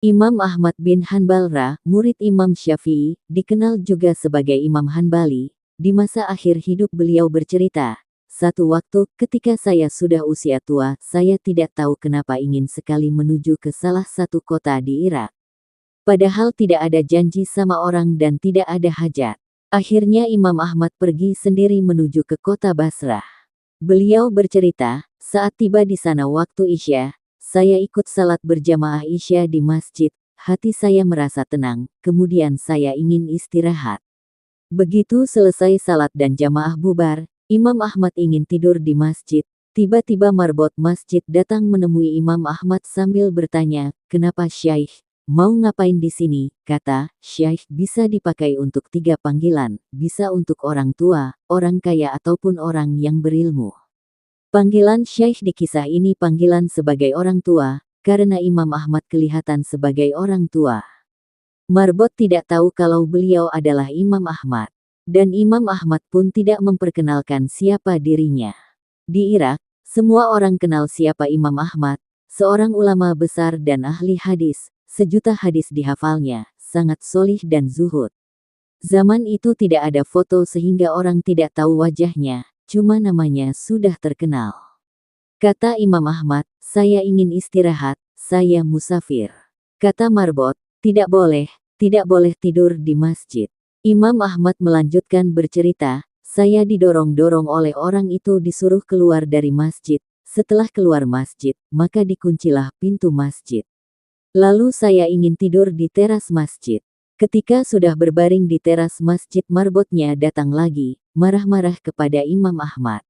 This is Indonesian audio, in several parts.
Imam Ahmad bin Hanbal murid Imam Syafi'i, dikenal juga sebagai Imam Hanbali, di masa akhir hidup beliau bercerita, "Satu waktu, ketika saya sudah usia tua, saya tidak tahu kenapa ingin sekali menuju ke salah satu kota di Irak. Padahal tidak ada janji sama orang dan tidak ada hajat. Akhirnya Imam Ahmad pergi sendiri menuju ke kota Basrah. Beliau bercerita, saat tiba di sana waktu Isya, saya ikut salat berjamaah Isya di masjid, hati saya merasa tenang, kemudian saya ingin istirahat. Begitu selesai salat dan jamaah bubar, Imam Ahmad ingin tidur di masjid. Tiba-tiba marbot masjid datang menemui Imam Ahmad sambil bertanya, "Kenapa Syaikh? Mau ngapain di sini?" Kata, "Syaikh bisa dipakai untuk 3 panggilan, bisa untuk orang tua, orang kaya ataupun orang yang berilmu." Panggilan Syaikh di kisah ini panggilan sebagai orang tua, karena Imam Ahmad kelihatan sebagai orang tua. Marbot tidak tahu kalau beliau adalah Imam Ahmad. Dan Imam Ahmad pun tidak memperkenalkan siapa dirinya. Di Irak, semua orang kenal siapa Imam Ahmad, seorang ulama besar dan ahli hadis, sejuta hadis dihafalnya, sangat solih dan zuhud. Zaman itu tidak ada foto sehingga orang tidak tahu wajahnya, cuma namanya sudah terkenal. Kata Imam Ahmad, "Saya ingin istirahat, saya musafir." Kata marbot, tidak boleh tidur di masjid." Imam Ahmad melanjutkan bercerita, "Saya didorong-dorong oleh orang itu disuruh keluar dari masjid. Setelah keluar masjid, maka dikuncilah pintu masjid. Lalu saya ingin tidur di teras masjid. Ketika sudah berbaring di teras masjid, marbotnya datang lagi, marah-marah kepada Imam Ahmad.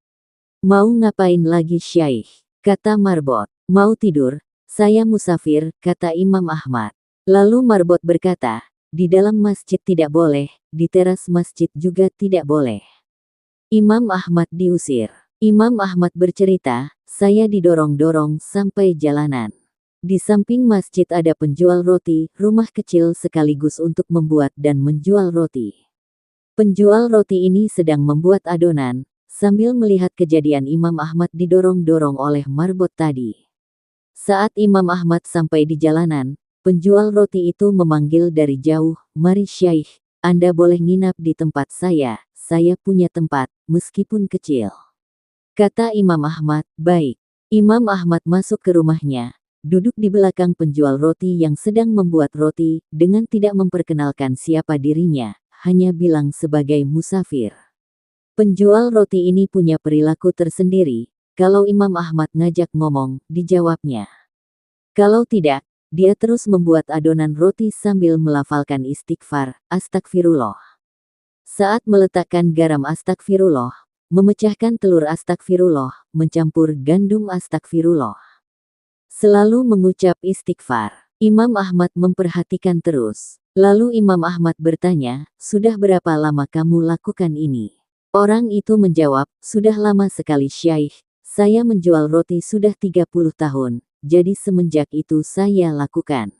"Mau ngapain lagi Syaikh?" Kata marbot. "Mau tidur, saya musafir," kata Imam Ahmad. Lalu marbot berkata, "Di dalam masjid tidak boleh, di teras masjid juga tidak boleh." Imam Ahmad diusir. Imam Ahmad bercerita, "Saya didorong-dorong sampai jalanan. Di samping masjid ada penjual roti, rumah kecil sekaligus untuk membuat dan menjual roti. Penjual roti ini sedang membuat adonan, sambil melihat kejadian Imam Ahmad didorong-dorong oleh marbot tadi. Saat Imam Ahmad sampai di jalanan, penjual roti itu memanggil dari jauh, 'Mari Syaikh, Anda boleh nginap di tempat saya punya tempat, meskipun kecil.' Kata Imam Ahmad, 'Baik.' Imam Ahmad masuk ke rumahnya, duduk di belakang penjual roti yang sedang membuat roti, dengan tidak memperkenalkan siapa dirinya, hanya bilang sebagai musafir. Penjual roti ini punya perilaku tersendiri, kalau Imam Ahmad ngajak ngomong, dijawabnya. Kalau tidak, dia terus membuat adonan roti sambil melafalkan istighfar, astagfirullah. Saat meletakkan garam astagfirullah, memecahkan telur astagfirullah, mencampur gandum astagfirullah. Selalu mengucap istighfar. Imam Ahmad memperhatikan terus. Lalu Imam Ahmad bertanya, "Sudah berapa lama kamu lakukan ini?" Orang itu menjawab, "Sudah lama sekali Syaikh, saya menjual roti sudah 30 tahun, jadi semenjak itu saya lakukan."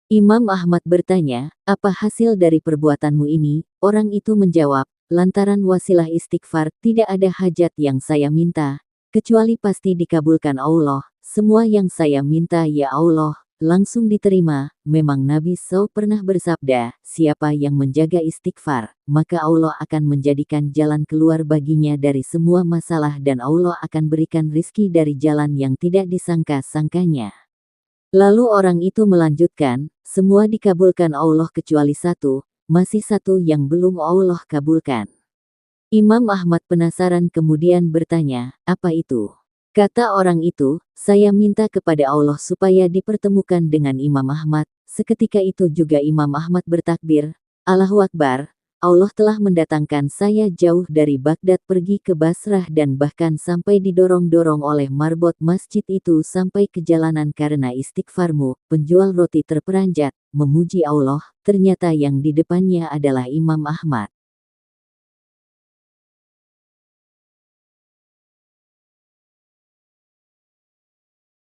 Imam Ahmad bertanya, "Apa hasil dari perbuatanmu ini?" Orang itu menjawab, "Lantaran wasilah istighfar, tidak ada hajat yang saya minta, kecuali pasti dikabulkan Allah. Semua yang saya minta ya Allah, langsung diterima." Memang Nabi SAW pernah bersabda, "Siapa yang menjaga istighfar, maka Allah akan menjadikan jalan keluar baginya dari semua masalah dan Allah akan berikan rizki dari jalan yang tidak disangka-sangkanya." Lalu orang itu melanjutkan, "Semua dikabulkan Allah kecuali satu, masih satu yang belum Allah kabulkan." Imam Ahmad penasaran kemudian bertanya, "Apa itu?" Kata orang itu, "Saya minta kepada Allah supaya dipertemukan dengan Imam Ahmad." Seketika itu juga Imam Ahmad bertakbir, "Allahu Akbar, Allah telah mendatangkan saya jauh dari Baghdad pergi ke Basrah dan bahkan sampai didorong-dorong oleh marbot masjid itu sampai ke jalanan karena istighfarmu." Penjual roti terperanjat, memuji Allah, ternyata yang di depannya adalah Imam Ahmad.